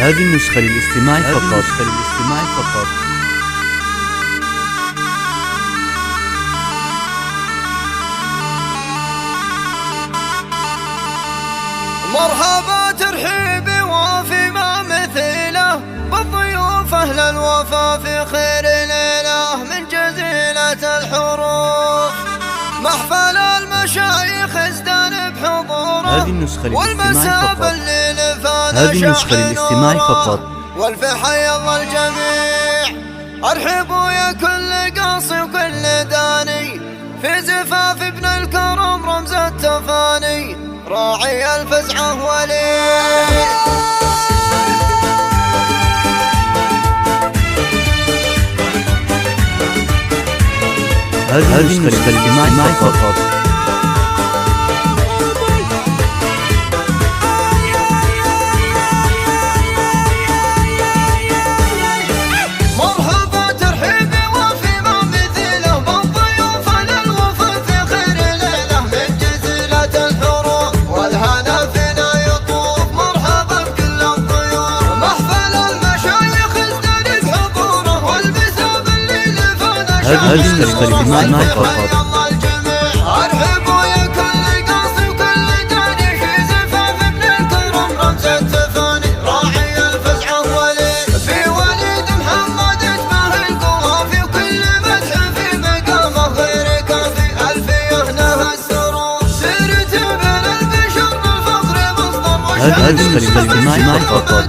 هذه النسخة للاستماع فقط. مرحبا ترحيبي وفي ما مثيله بالضيوف أهل الوفا في خير ليلة من جزيلة الحروف. محفل المشايخ ازدان بحضوره والمساب الليل فانا للاستماع فقط. والف حي الله الجميع. ارحبوا يا كل قاصي وكل داني في زفاف ابن الكرم رمز التفاني راعي الفزعة ولي. هذه النسخة للاستماع فقط. مرحبا ترحيبي وفي ما مثيله بالضيوف أهل الوفا في خير ليلة من جزيلة الحروف والهنا فينا يطوف. مرحبا بكل الضيوف. محفل المشايخ ازداد بحضوره والمساب الليل فانا هذه النسخة للاستماع فقط. ارحبوا يا كل قاصي وكل داني في زفاف ابن الكرم رمز التفاني راعي الفزعة ولي. في وليد محمد اشبه القوافي وكل مدح في مقامه غير كافي. الفيه نهى السرور سيرت من البشر بالفخر مصدر وشهد. هذه النسخة للاستماع فقط.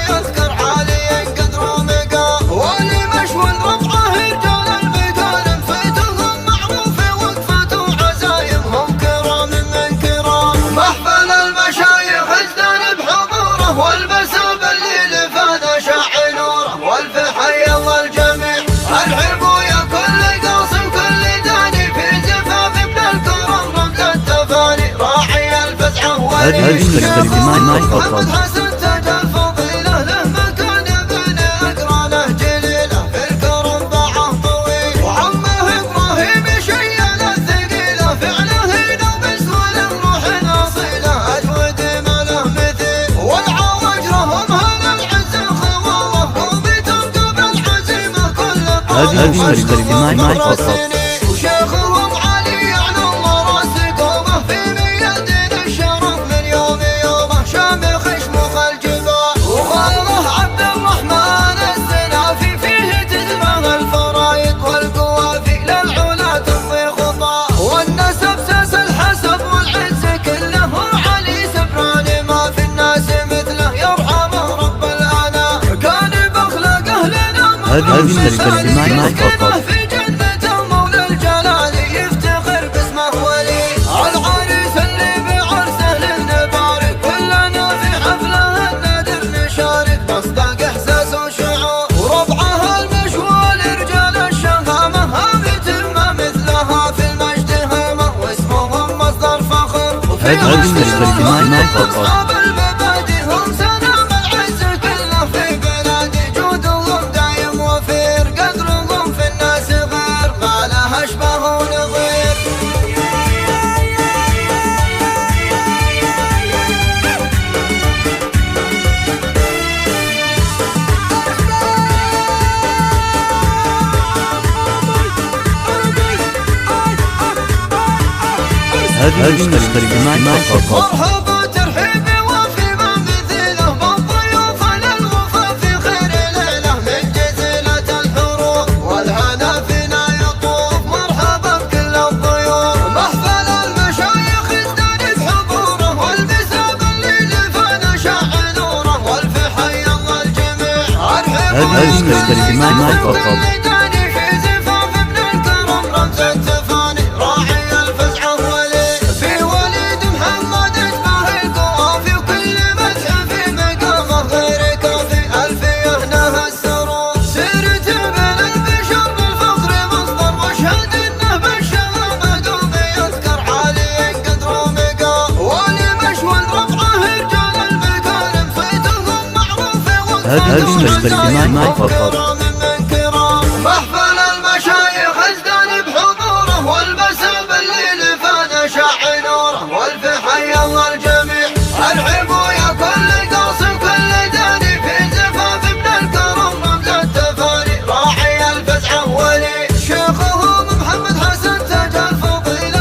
يذكر عالي قدر ومقام واللي مشوى رفعه رجال المكارم فيتهم معروف وقفة وعزايمهم كرام من كرام. محفل المشايخ ازدان بحضوره والمساب الليل فانا شاع نوره والف حي الله الجميع. ارحبوا يا كل قاصي وكل داني في زفاف ابن الكرم رمز التفاني راعي الفزعة ولي. هذه النسخة للاستماع فقط. حسن تاج الفضيلة له مكان ابن أقرانه جليلة في الكرم باعه طويل وعمه إبراهيم شيل الثقيلة فعله ينوب سوى الروح أصيلة أجود ما له مثيل والعواجرهم هل العز الخواوة وبترقب العزيمة كل هذه النسخة للاستماع فقط. وشيخهم علي على الله راس قومه في ميادين الشرف من يوم يومه شامخ شموخ الجبال وخاله عبد الرحمن السلافي فيه تتبع الفرايد والقوافي للعلا تمضي خطاه والنسب ساس الحسب والعز كله علي سبراني ما في الناس مثله يرحمه رب الأنا كان بأخلاقه لنا هذه النسخة للاستماع فقط. في جنة مولى الجلال يفتخر باسمه ولي. العريس اللي بعرسه للنبارك كلنا في حفله النادر نشارك نصدق احساس وشعور وربعها المشوال رجال الشهامه هابت ما مثلها في المجد هامه واسمهم مصدر فخر. هذه النسخة للاستماع فقط. أصحاب المبادئ هم سلام العز كله في بلادي جودهم دايم وفير قدرهم في الناس غير ما له أشبه ونظير. هذه النسخة للاستماع فقط. مرحبا ترحيبي وفي ما مثيله بالضيوف أهل الوفا في خير ليلة من جزيلة الحروف والهنا فينا يطوف. مرحبا بكل الضيوف. محفل المشايخ ازدان بحضوره والمساب الليل فانا شاع نوره والف حي الله الجميع. هذه النسخة للاستماع فقط. داني في زفاف ابن الكرم رمز التفاني راعي الفزعة ولي. في وليد محمد اشبه القوافي وكل مدح في مقامه غير كافي. الفيه نهى السرور سيرت من البشر بالفخر مصدر واشهد انه بالشهامة دوم يذكر عالي قدر ومقام واللي مشوى رفعه رجال المكارم فيتهم معروف هذه النسخة للاستماع فقط. من كرام. محفل المشايخ ازدان بحضوره والمساب الليل فانا شاع نوره والف حي الله الجميع. ارحبوا يا كل قاصي وكل داني في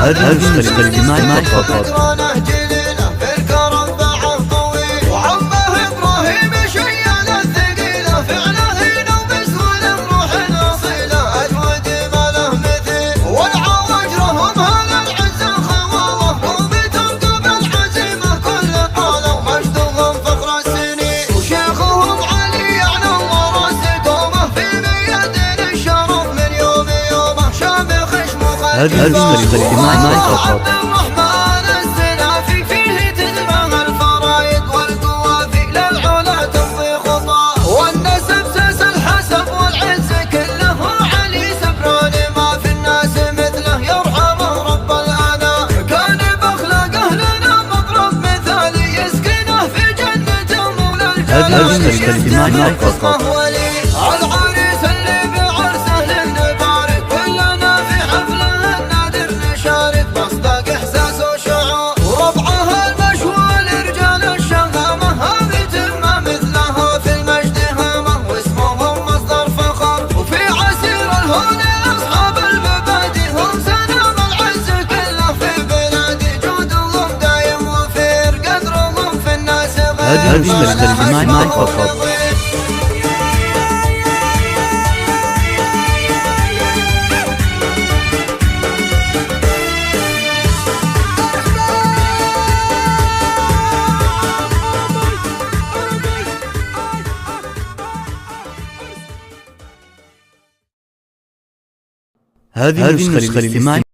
هذه النسخة الاجتماعية فقط. ذكرانه جليلة في الكرم بعد طويل وعمه إبراهيم شيال الثقيلة فعله لو بسهول الروح الأصيلة أجود ما له مثيل والعواجرهم هذا العز الخواوة وبترقب العزيمة كل طالة ومجدهم فخر السنين وشيخهم علي على الله راس قومه في ميادين الشرف من يوم يومه شامخ شموخ هذه النسخة الاجتماعية فقط. عبد الرحمن السلافي فيه تتبع الفرايد والقوافي للعلا تمضي خطاه والنسب ساس الحسب والعز كله علي سبراني ما في الناس مثله يرحمه رب الأنام كان بأخلاقه لنا مضرب مثالي يسكنه في جنة مولى هذه النسخة الاجتماعية فقط. العريس اللي بعرسه للنبارك كلنا في حفله النادر نشارك مصداق احساس وشعور وربعه المشوال رجال الشهامه هذه تمه مثلها في المجد هامه واسمهم مصدر فخر وفي عسير الهون اصحاب المبادئ هم سلام العز كله في بلادي جودهم دايم وفير قدرهم في الناس غير هذه النسخة الاجتماعية فقط. هذه النسخة الاجتماعية